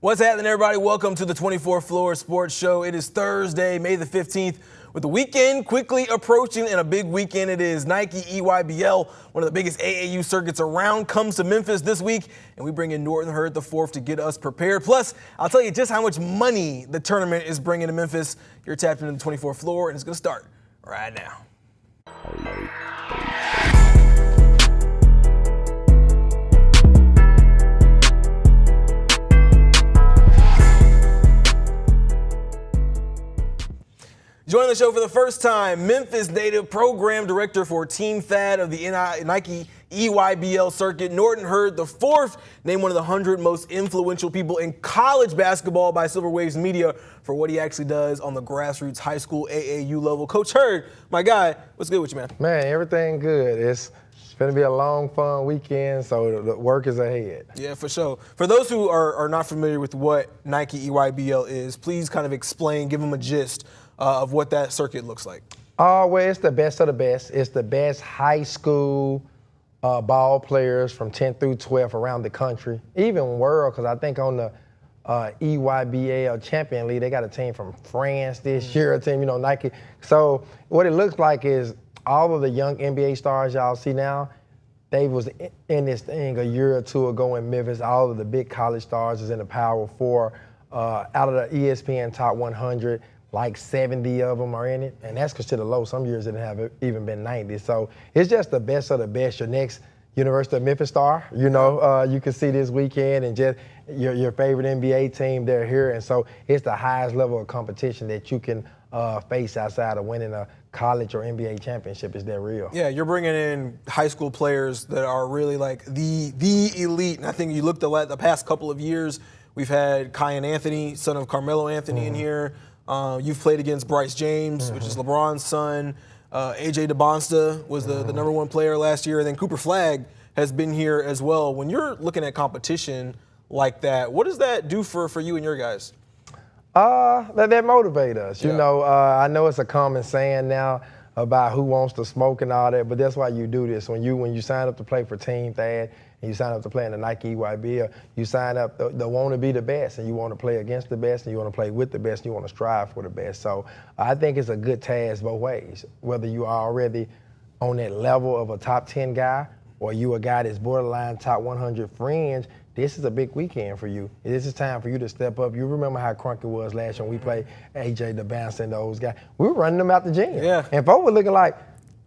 What's happening, everybody? Welcome to the 24th Floor Sports Show. It is Thursday, May the 15th, with the weekend quickly approaching, and a big weekend it is. Nike EYBL, one of the biggest AAU circuits around, comes to Memphis this week, and we bring in Norton Hurd the fourth to get us prepared. Plus, I'll tell you just how much money the tournament is bringing to Memphis. You're tapped into the 24th Floor, and it's going to start right now. Joining the show for the first time, Memphis native program director for Team THAD of the Nike EYBL circuit, Norton Hurd the fourth, named one of the 100 most influential people in college basketball by Silver Waves Media for what he actually does on the grassroots high school AAU level. Coach Hurd, my guy, what's good with you, man? Man, everything good. It's going to be a long, fun weekend, so the work is ahead. Yeah, for sure. For those who are not familiar with what Nike EYBL is, please kind of explain, give them a gist of what that circuit looks like. Well, it's the best of the best. It's the best high school ball players from 10 through 12 around the country, even world, because I think on the EYBL Champion League, they got a team from France this year, a team, Nike. So what it looks like is all of the young NBA stars y'all see now, they was in this thing a year or two ago in Memphis. All of the big college stars is in the Power Four. Out of the ESPN Top 100, like 70 of them are in it, and that's considered low. Some years it haven't even been 90. So it's just the best of the best. Your next University of Memphis star, you can see this weekend, and just your favorite NBA team, they're here. And so it's the highest level of competition that you can face outside of winning a college or NBA championship. Is that real? Yeah, you're bringing in high school players that are really like the elite. And I think you looked at the past couple of years, we've had Kyan Anthony, son of Carmelo Anthony, in here. You've played against Bryce James, which is LeBron's son. AJ DeBonsta was the number one player last year. And then Cooper Flagg has been here as well. When you're looking at competition like that, what does that do for you and your guys? That motivates us. Yeah. I know it's a common saying now about who wants to smoke and all that, but that's why you do this. When you sign up to play for Team THAD, and you sign up to play in the Nike EYBL, you sign up to want to be the best, and you want to play against the best, and you want to play with the best, and you want to strive for the best. So I think it's a good task both ways, whether you are already on that level of a top 10 guy or you a guy that's borderline top 100 fringe. This is a big weekend for you. This is time for you to step up. You remember how crunk it was last year when we played AJ DeBonsta and those guys. We were running them out the gym. Yeah. And folks were looking like,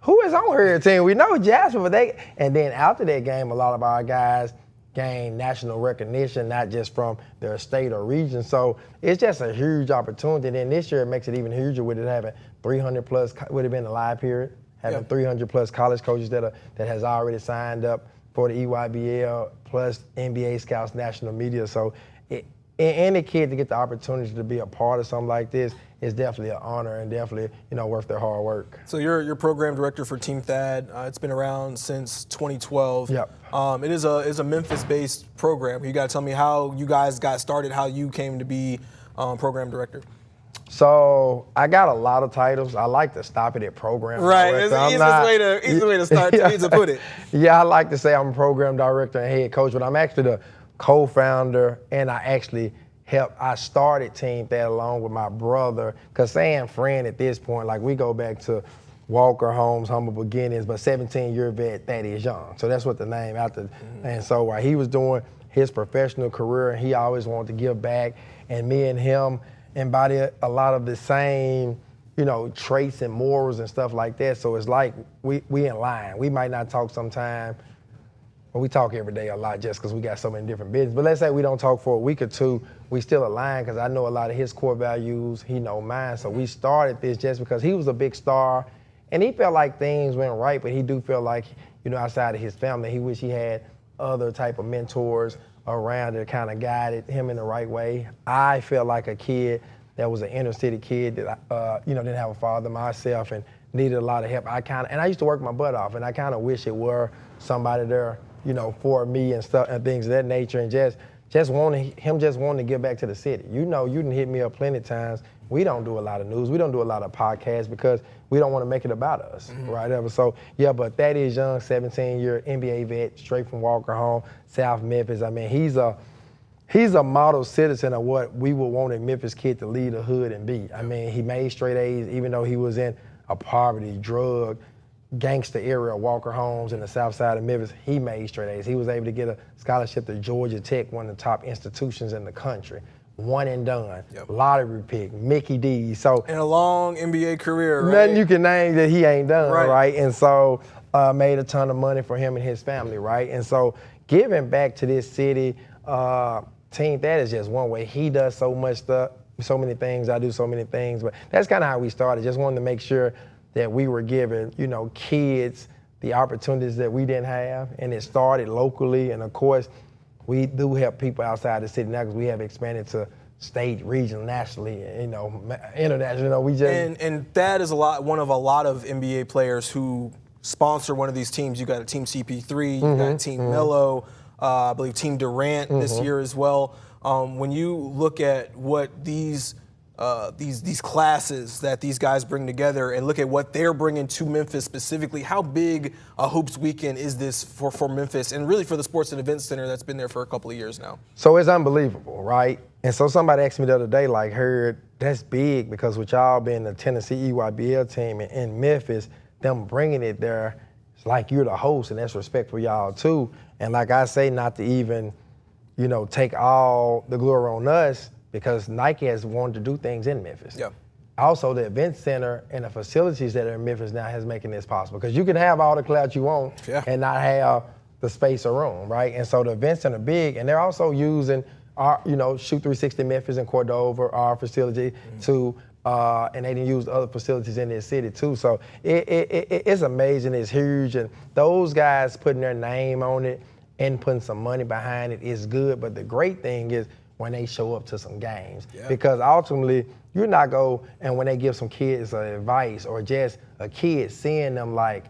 who is on her team? We know Jasper, but and then after that game, a lot of our guys gained national recognition, not just from their state or region. So it's just a huge opportunity. And then this year it makes it even huger with it having 300 plus, would have been the live period, having 300 plus college coaches that has already signed up for the EYBL, plus NBA scouts, national media. So any kid to get the opportunity to be a part of something like this is definitely an honor and definitely, worth their hard work. So you're program director for Team THAD. It's been around since 2012. Yep. It is a Memphis-based program. You got to tell me how you guys got started, how you came to be program director. So I got a lot of titles. I like to stop it at program director. Right, it's the easiest way to start, to put it. Yeah, I like to say I'm a program director and head coach, but I'm actually the co-founder, and I started Team THAD along with my brother, because saying friend at this point, like we go back to Walker Holmes, humble beginnings, but 17-year vet, that is young. So that's what the name after. And so while he was doing his professional career, and he always wanted to give back, and me and him embody a lot of the same, traits and morals and stuff like that. So it's like we in line. We might not talk sometime. Well, we talk every day a lot just because we got so many different business. But let's say we don't talk for a week or two, we still align because I know a lot of his core values, he know mine. So we started this just because he was a big star and he felt like things went right, but he do feel like, outside of his family, he wish he had other type of mentors around that kind of guided him in the right way. I felt like a kid that was an inner city kid that, didn't have a father myself and needed a lot of help. And I used to work my butt off, and I kind of wish it were somebody there, for me and stuff and things of that nature, and just wanting to give back to the city. You done hit me up plenty of times. We don't do a lot of news. We don't do a lot of podcasts because we don't want to make it about us, right? So, yeah, but that is young, 17-year NBA vet, straight from Walker Home, South Memphis. I mean, He's a model citizen of what we would want a Memphis kid to lead a hood and be. I mean, he made straight A's even though he was in a poverty, drug, gangster area, Walker Homes in the south side of Memphis. He made straight A's. He was able to get a scholarship to Georgia Tech, one of the top institutions in the country. One and done, lottery pick, Mickey D. So and a long NBA career, right? Nothing you can name that he ain't done, right? And so made a ton of money for him and his family, right? And so giving back to this city, Team That is just one way. He does so much stuff, so many things. I do so many things, but that's kind of how we started. Just wanted to make sure that we were giving, kids the opportunities that we didn't have, and it started locally. And of course, we do help people outside the city now because we have expanded to state, regional, nationally, international. We just and that is one of a lot of NBA players who sponsor one of these teams. You got a Team CP3, you got Team Melo, I believe Team Durant this year as well. When you look at what these classes that these guys bring together and look at what they're bringing to Memphis specifically, how big a Hoops weekend is this for Memphis and really for the Sports and Events Center that's been there for a couple of years now? So it's unbelievable, right? And so somebody asked me the other day, like, Hurd, that's big because with y'all being the Tennessee EYBL team in Memphis, them bringing it there, it's like you're the host, and that's respect for y'all too. And like I say, not to even, take all the glory on us, because Nike has wanted to do things in Memphis. Yeah. Also, the event center and the facilities that are in Memphis now has making this possible. Because you can have all the clout you want and not have the space or room, right? And so the event center big, and they're also using our, Shoot 360 Memphis and Cordova, our facility, to, and they didn't use other facilities in this city too. So it's amazing, it's huge, and those guys putting their name on it and putting some money behind it is good. But the great thing is, when they show up to some games. Because ultimately, you're not and when they give some kids advice or just a kid seeing them like,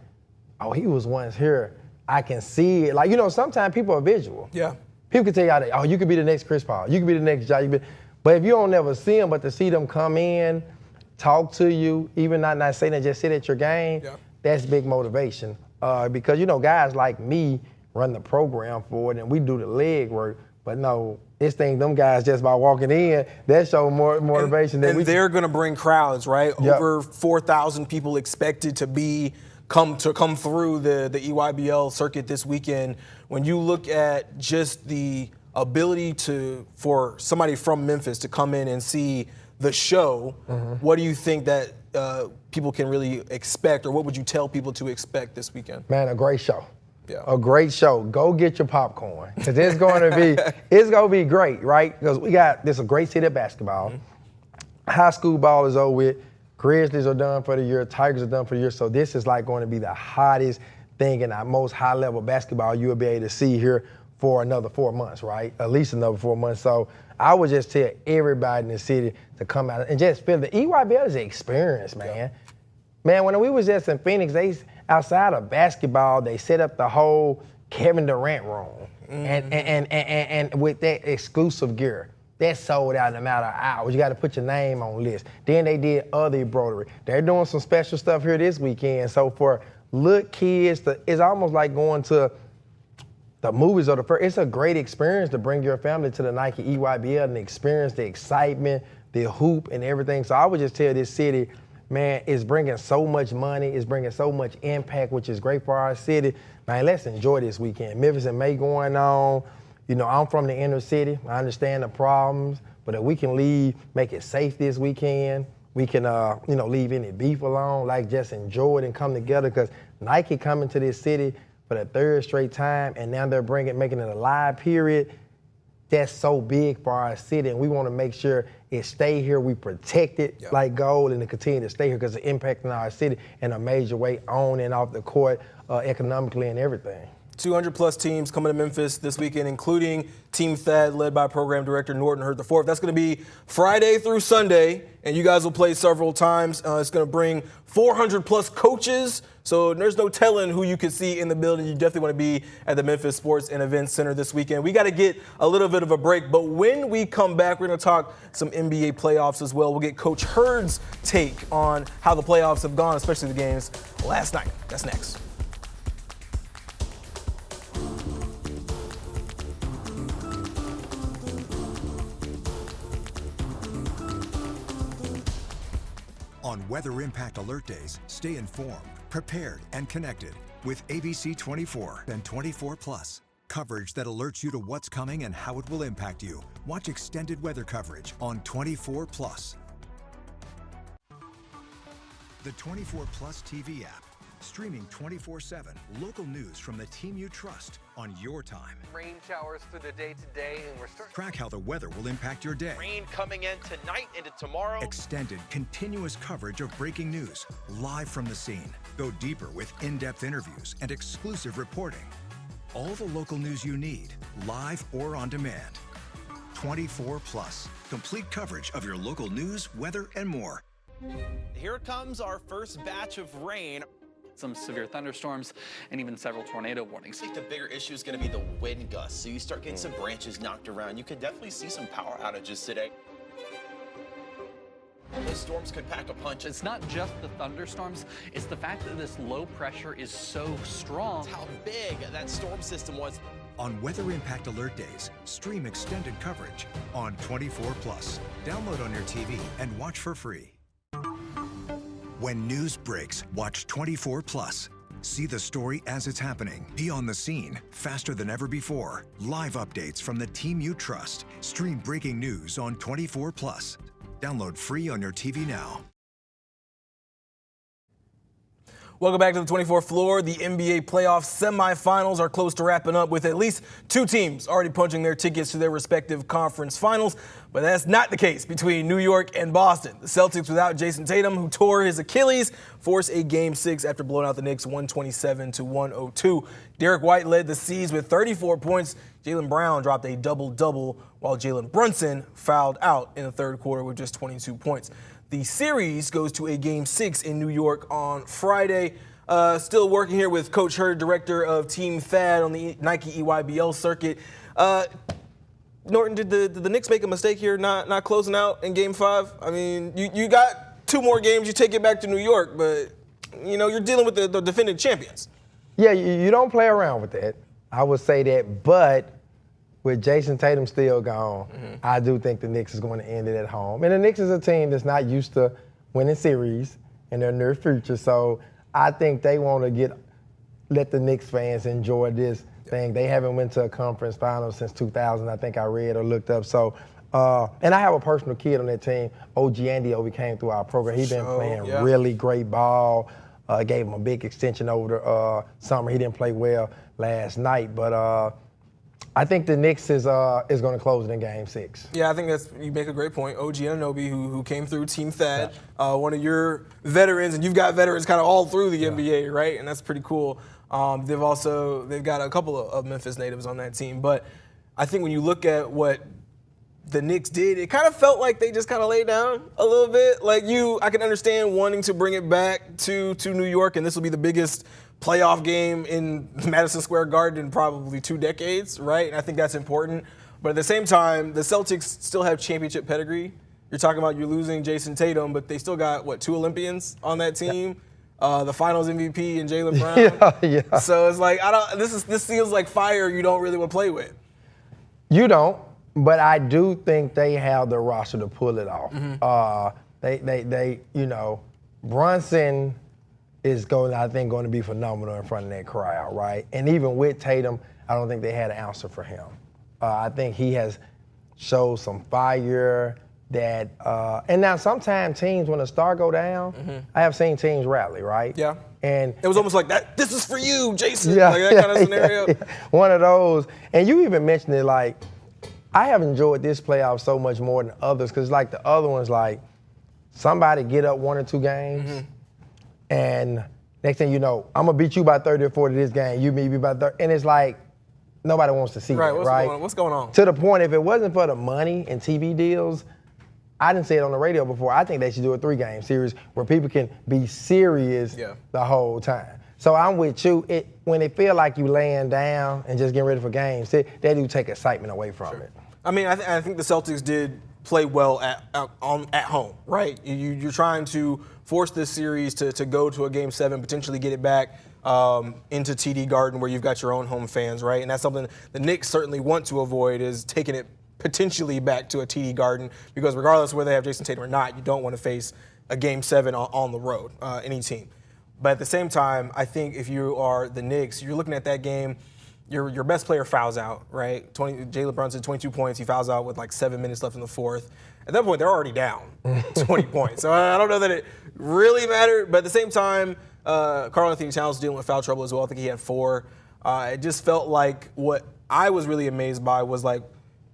oh, he was once here, I can see it. Like, sometimes people are visual. Yeah. People can tell you, oh, you could be the next Chris Paul, you could be the next Ja. But if you don't never see them, but to see them come in, talk to you, even not saying that, just sit at your game, that's big motivation. Because, guys like me run the program for it and we do the leg work, but no, this thing, them guys just by walking in, that show more motivation than we. And they're going to bring crowds, right? Over 4,000 people expected to come through the EYBL circuit this weekend. When you look at just the ability for somebody from Memphis to come in and see the show, what do you think that people can really expect, or what would you tell people to expect this weekend? Man, a great show. Yeah. A great show. Go get your popcorn, because it's going to be great, right? Because this is a great city of basketball. High school ball is over with. Grizzlies are done for the year. Tigers are done for the year. So this is like going to be the hottest thing and our most high-level basketball you'll be able to see here for another 4 months, right? At least another 4 months. So I would just tell everybody in the city to come out and just feel the EYBL is an experience, man. Yeah. Man, when we was just in Phoenix, outside of basketball, they set up the whole Kevin Durant room, and with that exclusive gear, that sold out in a matter of hours. You got to put your name on list. Then they did other embroidery. They're doing some special stuff here this weekend. So for little kids, it's almost like going to the movies or it's a great experience to bring your family to the Nike EYBL and experience the excitement, the hoop, and everything. So I would just tell this city, man, it's bringing so much money, it's bringing so much impact, which is great for our city. Man, let's enjoy this weekend. Memphis and May going on. I'm from the inner city. I understand the problems, but if we can make it safe this weekend, we can, leave any beef alone, just enjoy it and come together, because Nike coming to this city for the third straight time, and now they're making it a live period. That's so big for our city, and we want to make sure it stay here. We protect it like gold, and to continue to stay here because it's impacting our city in a major way, on and off the court, economically and everything. 200-plus teams coming to Memphis this weekend, including Team Thad, led by Program Director Norton Hurd IV. That's going to be Friday through Sunday, and you guys will play several times. It's going to bring 400-plus coaches, so there's no telling who you could see in the building. You definitely want to be at the Memphis Sports and Events Center this weekend. We got to get a little bit of a break, but when we come back, we're going to talk some NBA playoffs as well. We'll get Coach Hurd's take on how the playoffs have gone, especially the games last night. That's next. On weather impact alert days, stay informed, prepared, and connected with ABC 24 and 24 Plus. Coverage that alerts you to what's coming and how it will impact you. Watch extended weather coverage on 24 Plus. The 24 Plus TV app. Streaming 24/7 local news from the team you trust on your time. Rain showers through the day today, and we're starting. Track how the weather will impact your day. Rain coming in tonight into tomorrow. Extended, continuous coverage of breaking news, live from the scene. Go deeper with in-depth interviews and exclusive reporting. All the local news you need, live or on demand. 24 Plus, complete coverage of your local news, weather, and more. Here comes our first batch of rain. Some severe thunderstorms and even several tornado warnings. I think the bigger issue is going to be the wind gusts. So you start getting some branches knocked around. You could definitely see some power outages today. Those storms could pack a punch. It's not just the thunderstorms, it's the fact that this low pressure is so strong. How big that storm system was. On weather impact alert days, stream extended coverage on 24 Plus. Download on your TV and watch for free. When news breaks, watch 24 Plus. See the story as it's happening. Be on the scene, faster than ever before. Live updates from the team you trust. Stream breaking news on 24 Plus. Download free on your TV now. Welcome back to the 24th floor. The NBA playoff semifinals are close to wrapping up with at least two teams already punching their tickets to their respective conference finals. But that's not the case between New York and Boston. The Celtics without Jason Tatum, who tore his Achilles, forced a Game 6 after blowing out the Knicks 127-102. Derek White led the C's with 34 points. Jaylen Brown dropped a double-double, while Jalen Brunson fouled out in the third quarter with just 22 points. The series goes to a Game 6 in New York on Friday. Still working here with Coach Hurd, director of Team Thad on the Nike EYBL circuit. Norton, did the Knicks make a mistake here not closing out in Game 5? I mean, you got two more games, you take it back to New York, but you're dealing with the defending champions. Yeah, you don't play around with that. I would say that, but with Jason Tatum still gone, I do think the Knicks is going to end it at home. And the Knicks is a team that's not used to winning series in their near future, so I think they want to let the Knicks fans enjoy this thing. They haven't went to a conference final since 2000, I think I read or looked up. So, and I have a personal kid on that team, OG Andy, came through our program. He's been playing really great ball. Gave him a big extension over the summer. He didn't play well last night, but I think the Knicks is going to close it in Game 6. Yeah, I think you make a great point. OG Anunoby, who came through Team Thad, one of your veterans, and you've got veterans kind of all through the NBA, right? And that's pretty cool. They've got a couple of Memphis natives on that team, but I think when you look at what the Knicks did, it kind of felt like they just kind of laid down a little bit. Like I can understand wanting to bring it back to New York, and this will be the biggest playoff game in Madison Square Garden in probably 2 decades, right? And I think that's important. But at the same time, the Celtics still have championship pedigree. You're talking about you're losing Jason Tatum, but they still got, 2 Olympians on that team? The Finals MVP and Jaylen Brown. Yeah. So it's like this feels like fire you don't really want to play with. You don't, but I do think they have the roster to pull it off. They Brunson is going to be phenomenal in front of that crowd, right? And even with Tatum, I don't think they had an answer for him. I think he has showed some fire that, and now sometimes teams, when a star go down, I have seen teams rally, right? Yeah. And it was almost like that. This is for you, Jason. Like that kind of scenario. Yeah. One of those. And you even mentioned it, like, I have enjoyed this playoff so much more than others because, like, the other ones, like, somebody get up 1 or 2 games, and next thing you know, I'm going to beat you by 30 or 40 this game. You beat me by 30. And it's like, nobody wants to see that, right? What's going on? To the point, if it wasn't for the money and TV deals, I didn't say it on the radio before, I think they should do a 3-game series where people can be serious the whole time. So I'm with you. When it feel like you laying down and just getting ready for games, they do take excitement away from it. I mean, I think the Celtics did play well at home, right? You're trying to force this series to go to a Game 7, potentially get it back into TD Garden where you've got your own home fans, right? And that's something the Knicks certainly want to avoid, is taking it potentially back to a TD Garden, because regardless of whether they have Jason Tatum or not, you don't want to face a Game 7 on the road, any team. But at the same time, I think if you are the Knicks, you're looking at that game, your best player fouls out, right? Jalen Brunson, 22 points. He fouls out with like 7 minutes left in the fourth. At that point, they're already down 20 points. So I don't know that it really mattered. But at the same time, Karl Anthony Towns dealing with foul trouble as well. I think he had 4. It just felt like what I was really amazed by was like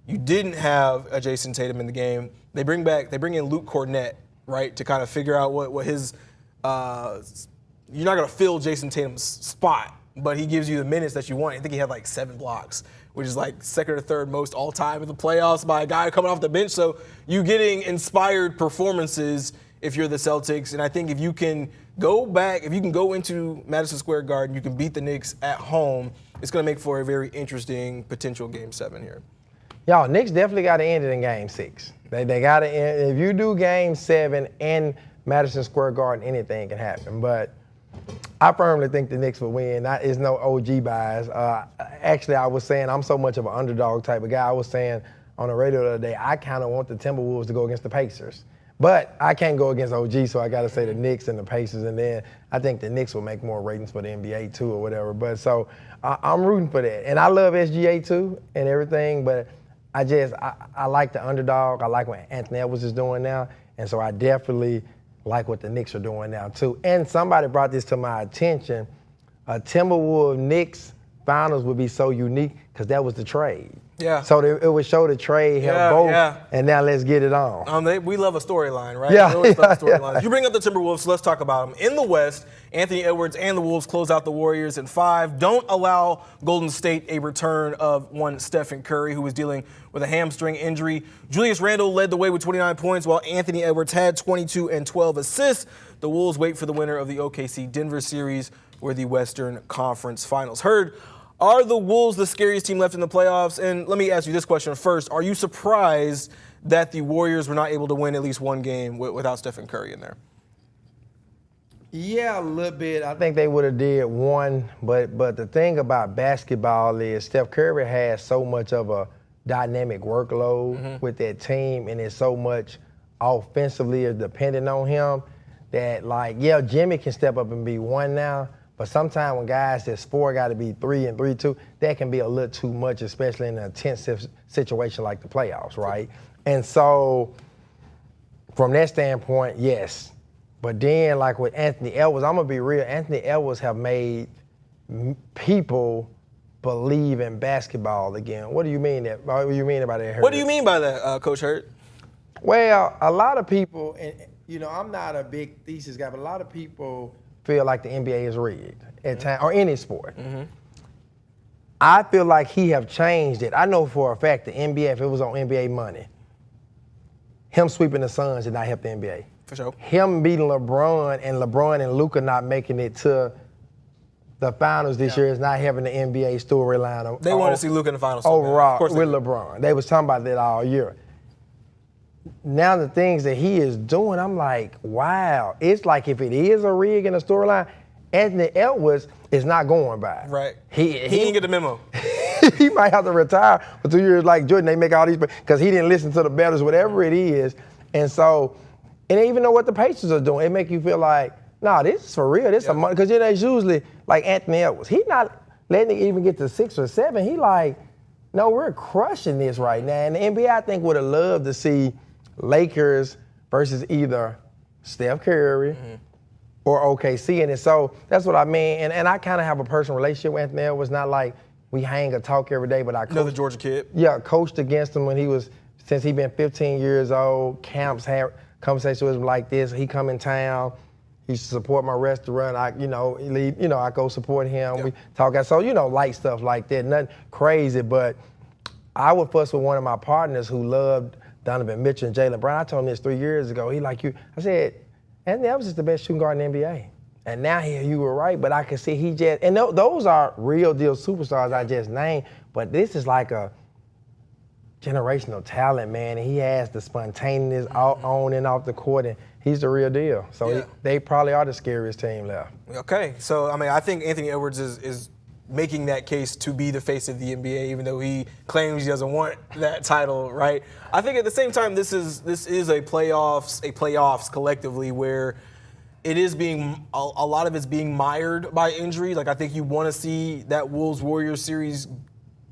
you didn't have a Jason Tatum in the game. They bring in Luke Cornett, right, to kind of figure out what his you're not going to fill Jason Tatum's spot, but he gives you the minutes that you want. I think he had like 7 blocks, which is like second or third most all time in the playoffs by a guy coming off the bench. So you getting inspired performances if you're the Celtics. And I think if you can go into Madison Square Garden, you can beat the Knicks at home, it's going to make for a very interesting potential Game 7 here. Y'all, Knicks definitely got to end it in Game 6. They got to end. If you do Game 7 in Madison Square Garden, anything can happen. But I firmly think the Knicks will win. That is no OG bias. Actually, I was saying I'm so much of an underdog type of guy. I was saying on the radio the other day, I kind of want the Timberwolves to go against the Pacers. But I can't go against OG, so I got to say the Knicks and the Pacers. And then I think the Knicks will make more ratings for the NBA too or whatever. But so I'm rooting for that. And I love SGA too and everything, but I like the underdog. I like what Anthony Edwards is doing now. And so I definitely like what the Knicks are doing now too. And somebody brought this to my attention. A Timberwolves Knicks finals would be so unique because that was the trade. Yeah. So it would show the trade help both. Yeah. And now let's get it on. We love a storyline, right? Yeah. We always love storylines. You bring up the Timberwolves, so let's talk about them. In the West, Anthony Edwards and the Wolves close out the Warriors in 5. Don't allow Golden State a return of one Stephen Curry, who was dealing with a hamstring injury. Julius Randle led the way with 29 points, while Anthony Edwards had 22 and 12 assists. The Wolves wait for the winner of the OKC Denver series or the Western Conference Finals. Hurd, are the Wolves the scariest team left in the playoffs? And let me ask you this question first. Are you surprised that the Warriors were not able to win at least one game without Stephen Curry in there? Yeah, a little bit. I think they would have did one, but the thing about basketball is Steph Curry has so much of a dynamic workload with that team, and it's so much offensively is dependent on him that, like, yeah, Jimmy can step up and be 1 now, but sometimes when guys that's 4 got to be 3 and 3-2, that can be a little too much, especially in an intensive situation like the playoffs, right? And so from that standpoint, yes. But then, like with Anthony Edwards, I'm going to be real. Anthony Edwards have made people believe in basketball again. What do you mean that? What do you mean by that, Hurd? What do you mean by that, Coach Hurd? Well, a lot of people, and you know, I'm not a big thesis guy, but a lot of people feel like the NBA is rigged at times, or any sport. I feel like he have changed it. I know for a fact the NBA, if it was on NBA money, him sweeping the Suns did not help the NBA. For sure. Him beating LeBron and Luka not making it to the finals this year is not having the NBA storyline. They want to see Luka in the finals. Overall, with LeBron. They was talking about that all year. Now the things that he is doing, I'm like, wow. It's like if it is a rig in a storyline, Anthony Edwards is not going by. Right. He didn't get the memo. He might have to retire for 2 years like Jordan. They make all these, because he didn't listen to the bettors, whatever it is. And so, and they even know what the Pacers are doing. It make you feel like, nah, this is for real. This is a money. Because it's usually like Anthony Edwards. He's not letting it even get to 6 or 7. He like, no, we're crushing this right now. And the NBA, I think, would have loved to see Lakers versus either Steph Curry or OKC. And so that's what I mean. And I kind of have a personal relationship with Anthony Edwards. Not like we hang or talk every day, but I Another Georgia kid. Yeah, coached against him when he was, since he been 15 years old. Camps had conversations with him like this. He come in town. He used to support my restaurant. I go support him. Yep. We talk. So, light stuff like that. Nothing crazy, but I would fuss with one of my partners who loved Donovan Mitchell and Jaylen Brown. I told him this 3 years ago. He like you. I said, Anthony Edwards is the best shooting guard in the NBA. And now you were right, but I could see he just, and those are real deal superstars I just named, but this is like a generational talent, man. And he has the spontaneous on and off the court, and he's the real deal. So they probably are the scariest team left. Okay, so I mean, I think Anthony Edwards is making that case to be the face of the NBA, even though he claims he doesn't want that title, right? I think at the same time, this is a playoffs collectively where it is being a lot of it's being mired by injury. Like I think you want to see that Wolves-Warriors series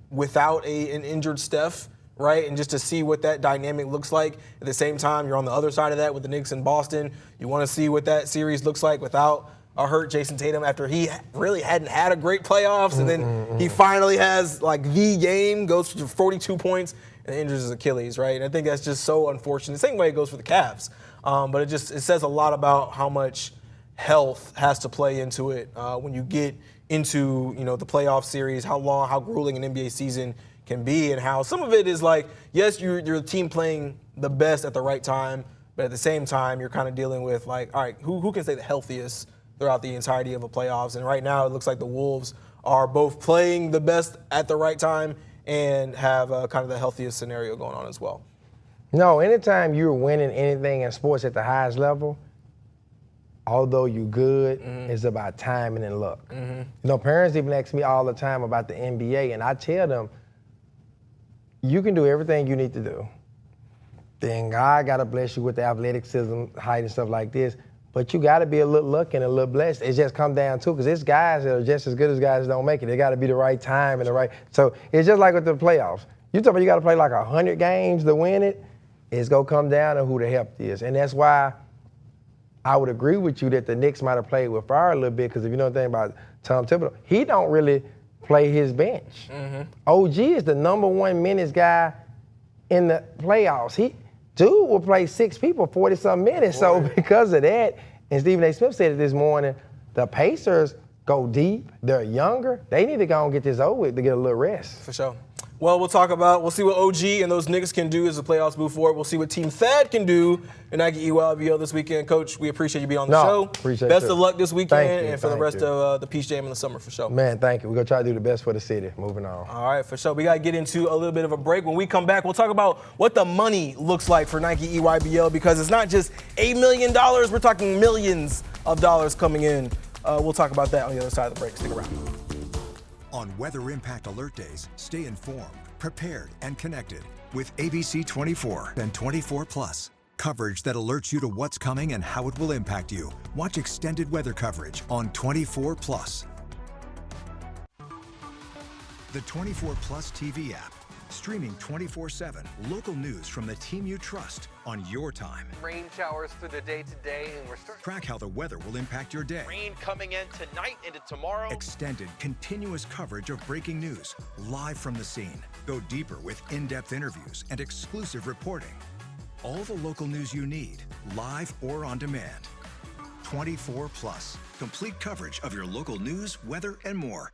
without an injured Steph, right? And just to see what that dynamic looks like. At the same time, you're on the other side of that with the Knicks in Boston. You want to see what that series looks like without a hurt Jason Tatum after he really hadn't had a great playoffs, and then he finally has like the game, goes for 42 points, and injures his Achilles, right? And I think that's just so unfortunate. Same way it goes for the Cavs, but it says a lot about how much health has to play into it when you get into the playoff series, how grueling an NBA season can be, and how some of it is like, yes, you're the team playing the best at the right time, but at the same time you're kind of dealing with like, all right, who can stay the healthiest throughout the entirety of the playoffs? And right now it looks like the Wolves are both playing the best at the right time and have kind of the healthiest scenario going on as well. No, anytime you're winning anything in sports at the highest level, although you're good, it's about timing and luck. Parents even ask me all the time about the NBA, and I tell them, you can do everything you need to do. Then God got to bless you with the athleticism, height, and stuff like this. But you got to be a little lucky and a little blessed. It just come down to, because it's guys that are just as good as guys that don't make it. They got to be the right time and the right. So it's just like with the playoffs. You talk about you got to play like 100 games to win it. It's going to come down to who the help is. And that's why I would agree with you that the Knicks might have played with fire a little bit, because if you know anything about Tom Thibodeau, he don't really play his bench. OG is the #1 minutes guy in the playoffs. Dude will play 6 people 40-something minutes. So because of that, and Stephen A. Smith said it this morning, the Pacers go deep. They're younger. They need to go and get this over with to get a little rest. For sure. Well, we'll see what OG and those niggas can do as the playoffs move forward. We'll see what Team Thad can do in Nike EYBL this weekend. Coach, we appreciate you being on the show. Appreciate Best you. of luck this weekend and for the Thank rest you. of the Peach Jam in the summer, for sure. Man, thank you. We're going to try to do the best for the city. Moving on. All right, for sure. We got to get into a little bit of a break. When we come back, we'll talk about what the money looks like for Nike EYBL, because it's not just $8 million. We're talking millions of dollars coming in. We'll talk about that on the other side of the break. Stick around. On Weather Impact Alert Days, stay informed, prepared, and connected with ABC 24 and 24 Plus. Coverage that alerts you to what's coming and how it will impact you. Watch extended weather coverage on 24 Plus. The 24 Plus TV app, streaming 24/7 local news from the team you trust on your time. Rain showers through the day today, and we're starting. Track how the weather will impact your day. Rain coming in tonight into tomorrow. Extended, continuous coverage of breaking news, live from the scene. Go deeper with in-depth interviews and exclusive reporting. All the local news you need, live or on demand. 24 Plus, complete coverage of your local news, weather, and more.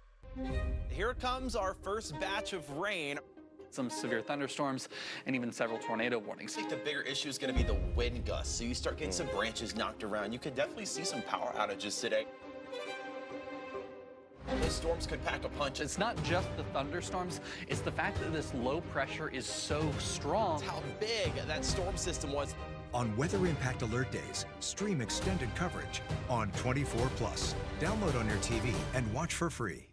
Here comes our first batch of rain. Some severe thunderstorms and even several tornado warnings. I think the bigger issue is going to be the wind gusts. So you start getting some branches knocked around. You could definitely see some power outages today. Those storms could pack a punch. It's not just the thunderstorms, it's the fact that this low pressure is so strong. It's how big that storm system was. On Weather Impact Alert Days, stream extended coverage on 24 Plus. Download on your TV and watch for free.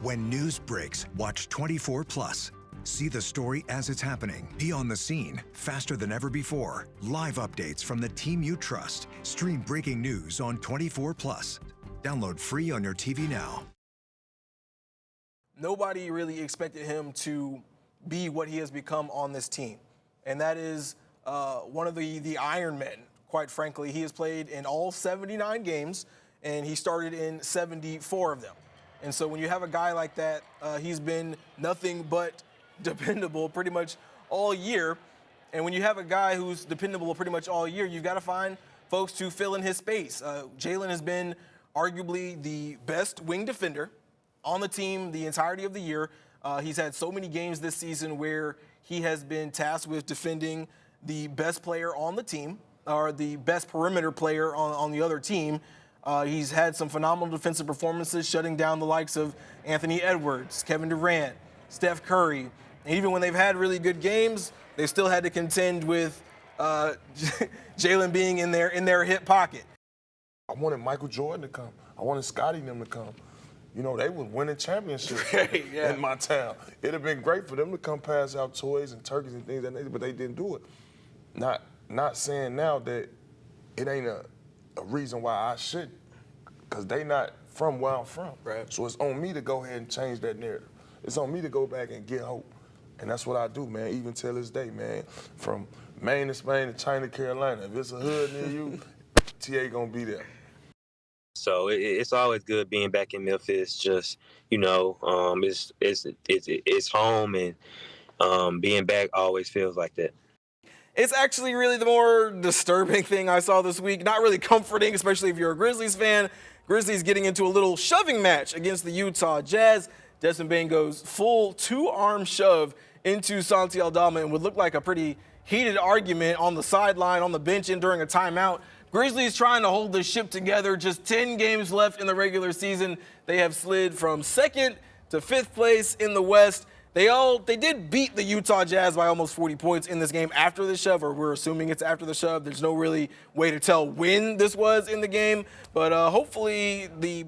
When news breaks, watch 24 Plus. See the story as it's happening. Be on the scene faster than ever before. Live updates from the team you trust. Stream breaking news on 24 Plus. Download free on your TV now. Nobody really expected him to be what he has become on this team. And that is one of the Iron Men, quite frankly. He has played in all 79 games, and he started in 74 of them. And so when you have a guy like that, he's been nothing but dependable pretty much all year. And when you have a guy who's dependable pretty much all year, you've got to find folks to fill in his space. Jalen has been arguably the best wing defender on the team the entirety of the year. He's had so many games this season where he has been tasked with defending the best player on the team, or the best perimeter player on the other team. He's had some phenomenal defensive performances, shutting down the likes of Anthony Edwards, Kevin Durant, Steph Curry. And even when they've had really good games, they still had to contend with Jalen being in their hip pocket. I wanted Michael Jordan to come. I wanted Scottie and them to come. You know, they was winning championships Yeah. in my town. It'd have been great for them to come pass out toys and turkeys and things, but they didn't do it. Not saying now that it ain't a reason why I shouldn't, because they not from where I'm from. Right. So it's on me to go ahead and change that narrative. It's on me to go back and get hope. And that's what I do, man, even till this day, man. From Maine to Spain to China, Carolina. If it's a hood near you, TA gonna be there. So it's always good being back in Memphis. Just it's home, and being back always feels like that. It's actually really the more disturbing thing I saw this week. Not really comforting, especially if you're a Grizzlies fan. Grizzlies getting into a little shoving match against the Utah Jazz. Desmond Bane goes full two-arm shove into Santi Aldama and would look like a pretty heated argument on the sideline, on the bench, and during a timeout. Grizzlies trying to hold the ship together. Just 10 games left in the regular season. They have slid from 2nd to 5th place in the West. They did beat the Utah Jazz by almost 40 points in this game after the shove, or we're assuming it's after the shove. There's no really way to tell when this was in the game, but hopefully the...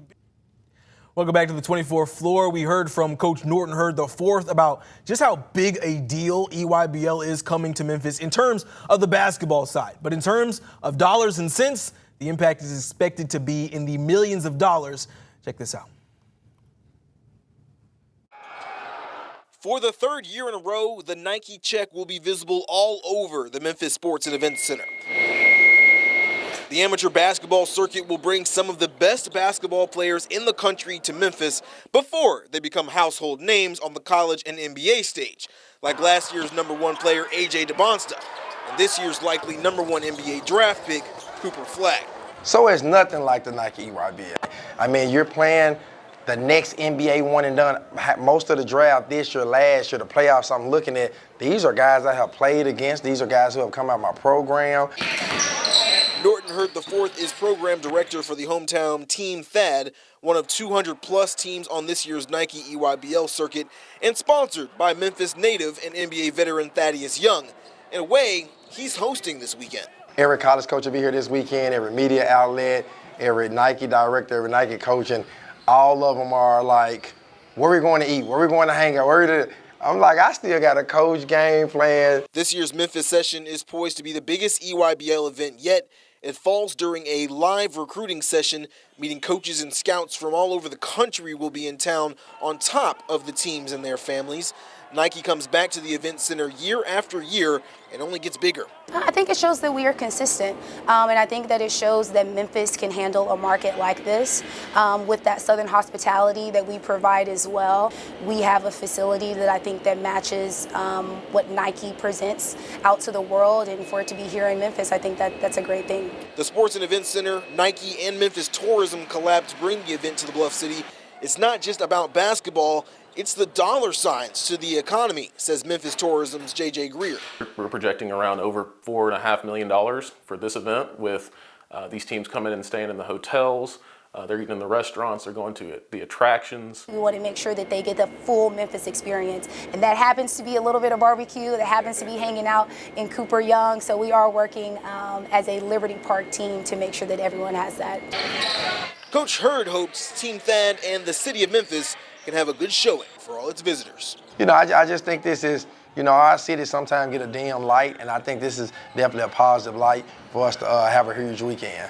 Welcome back to the 24th floor. We heard from Coach Norton Hurd IV about just how big a deal EYBL is coming to Memphis in terms of the basketball side. But in terms of dollars and cents, the impact is expected to be in the millions of dollars. Check this out. For the 3rd year in a row, the Nike check will be visible all over the Memphis Sports and Events Center. The amateur basketball circuit will bring some of the best basketball players in the country to Memphis before they become household names on the college and NBA stage, like last year's #1 player A.J. DeBonsta, and this year's likely #1 NBA draft pick, Cooper Flag. So it's nothing like the Nike EYBL. I mean, you're playing the next NBA one and done. Most of the draft this year, last year, the playoffs I'm looking at, these are guys I have played against. These are guys who have come out of my program. Norton Hurd IV is program director for the hometown Team Thad, one of 200-plus teams on this year's Nike EYBL circuit, and sponsored by Memphis native and NBA veteran Thaddeus Young. In a way, he's hosting this weekend. Every college coach will be here this weekend, every media outlet, every Nike director, every Nike coach, and all of them are like, where are we going to eat? Where are we going to hang out? I'm like, I still got a coach game plan. This year's Memphis session is poised to be the biggest EYBL event yet. It falls during a live recruiting session, meaning coaches and scouts from all over the country will be in town on top of the teams and their families. Nike comes back to the event center year after year and only gets bigger. I think it shows that we are consistent, and I think that it shows that Memphis can handle a market like this with that Southern hospitality that we provide as well. We have a facility that I think that matches what Nike presents out to the world, and for it to be here in Memphis, I think that's a great thing. The Sports and Events Center, Nike, and Memphis Tourism collab to bring the event to the Bluff City. It's not just about basketball. It's the dollar signs to the economy, says Memphis Tourism's J.J. Greer. We're projecting around over $4.5 million for this event, with these teams coming and staying in the hotels. They're eating in the restaurants. They're going to the attractions. We want to make sure that they get the full Memphis experience, and that happens to be a little bit of barbecue. That happens to be hanging out in Cooper Young. So we are working as a Liberty Park team to make sure that everyone has that. Coach Hurd hopes Team Thad and the city of Memphis can have a good showing for all its visitors. You know, I just think this is, you know, our city sometimes get a dim light, and I think this is definitely a positive light for us to have a huge weekend.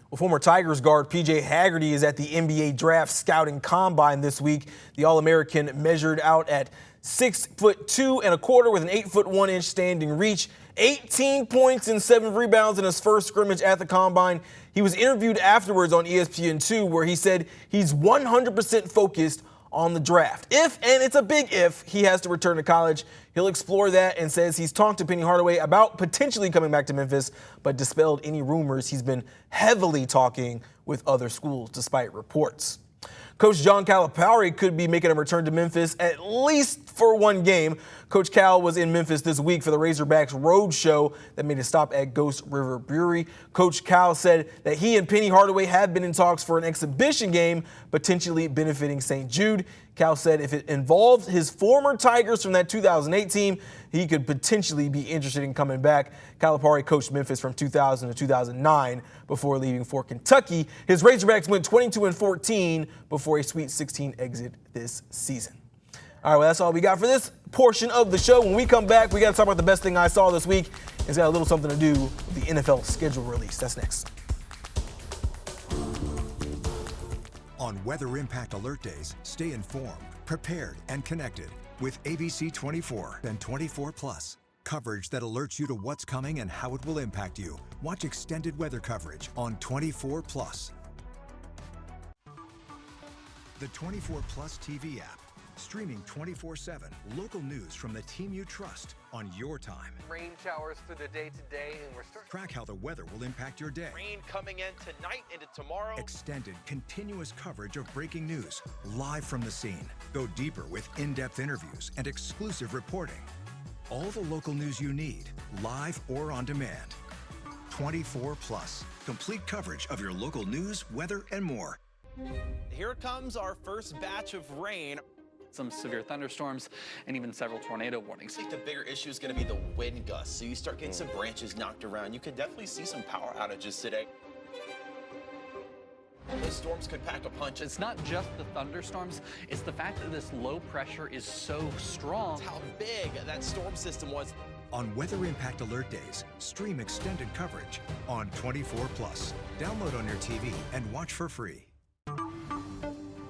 Well, former Tigers guard P.J. Haggerty is at the NBA Draft Scouting Combine this week. The All-American measured out at 6'2" and a quarter with an 8'1" standing reach. 18 points and 7 rebounds in his first scrimmage at the Combine. He was interviewed afterwards on ESPN2, where he said he's 100% focused on the draft. If, and it's a big if, he has to return to college, he'll explore that and says he's talked to Penny Hardaway about potentially coming back to Memphis, but dispelled any rumors. He's been heavily talking with other schools, despite reports. Coach John Calipari could be making a return to Memphis at least for one game. Coach Cal was in Memphis this week for the Razorbacks Road Show that made a stop at Ghost River Brewery. Coach Cal said that he and Penny Hardaway have been in talks for an exhibition game, potentially benefiting St. Jude. Cal said if it involved his former Tigers from that 2008 team, he could potentially be interested in coming back. Calipari coached Memphis from 2000 to 2009 before leaving for Kentucky. His Razorbacks went 22-14 before a Sweet 16 exit this season. All right, well, that's all we got for this portion of the show. When we come back, we got to talk about the best thing I saw this week. It's got a little something to do with the NFL schedule release. That's next. On Weather Impact Alert Days, stay informed, prepared, and connected with ABC 24 and 24 Plus. Coverage that alerts you to what's coming and how it will impact you. Watch extended weather coverage on 24 Plus. The 24 Plus TV app. Streaming 24/7 local news from the team you trust on your time. Rain showers through the day today, and we're starting. Track how the weather will impact your day. Rain coming in tonight into tomorrow. Extended, continuous coverage of breaking news, live from the scene. Go deeper with in-depth interviews and exclusive reporting. All the local news you need, live or on demand. 24 Plus, complete coverage of your local news, weather, and more. Here comes our first batch of rain. Some severe thunderstorms and even several tornado warnings. I think the bigger issue is going to be the wind gusts. So you start getting some branches knocked around. You could definitely see some power outages today. Those storms could pack a punch. It's not just the thunderstorms, it's the fact that this low pressure is so strong. How big that storm system was. On Weather Impact Alert Days, stream extended coverage on 24 Plus. Download on your TV and watch for free.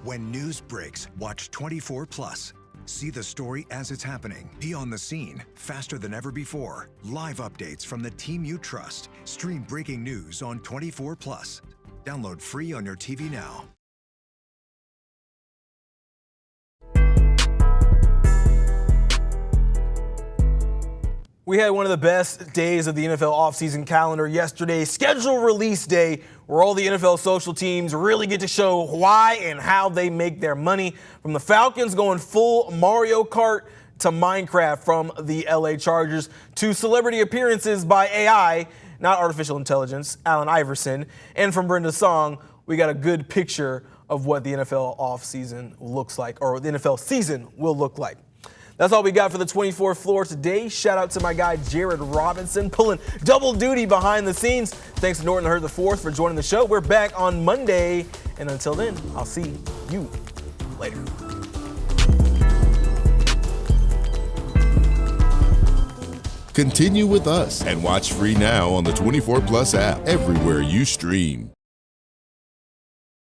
When news breaks, watch 24 Plus. See the story as it's happening. Be on the scene, faster than ever before. Live updates from the team you trust. Stream breaking news on 24 Plus. Download free on your TV now. We had one of the best days of the NFL offseason calendar yesterday, schedule release day, where all the NFL social teams really get to show why and how they make their money. From the Falcons going full Mario Kart to Minecraft from the LA Chargers to celebrity appearances by AI, not artificial intelligence, Allen Iverson. And from Brenda Song, we got a good picture of what the NFL offseason looks like, or the NFL season will look like. That's all we got for the 24th floor today. Shout out to my guy Jared Robinson, pulling double duty behind the scenes. Thanks to Norton Hurd IV for joining the show. We're back on Monday, and until then, I'll see you later. Continue with us and watch free now on the 24 Plus app everywhere you stream.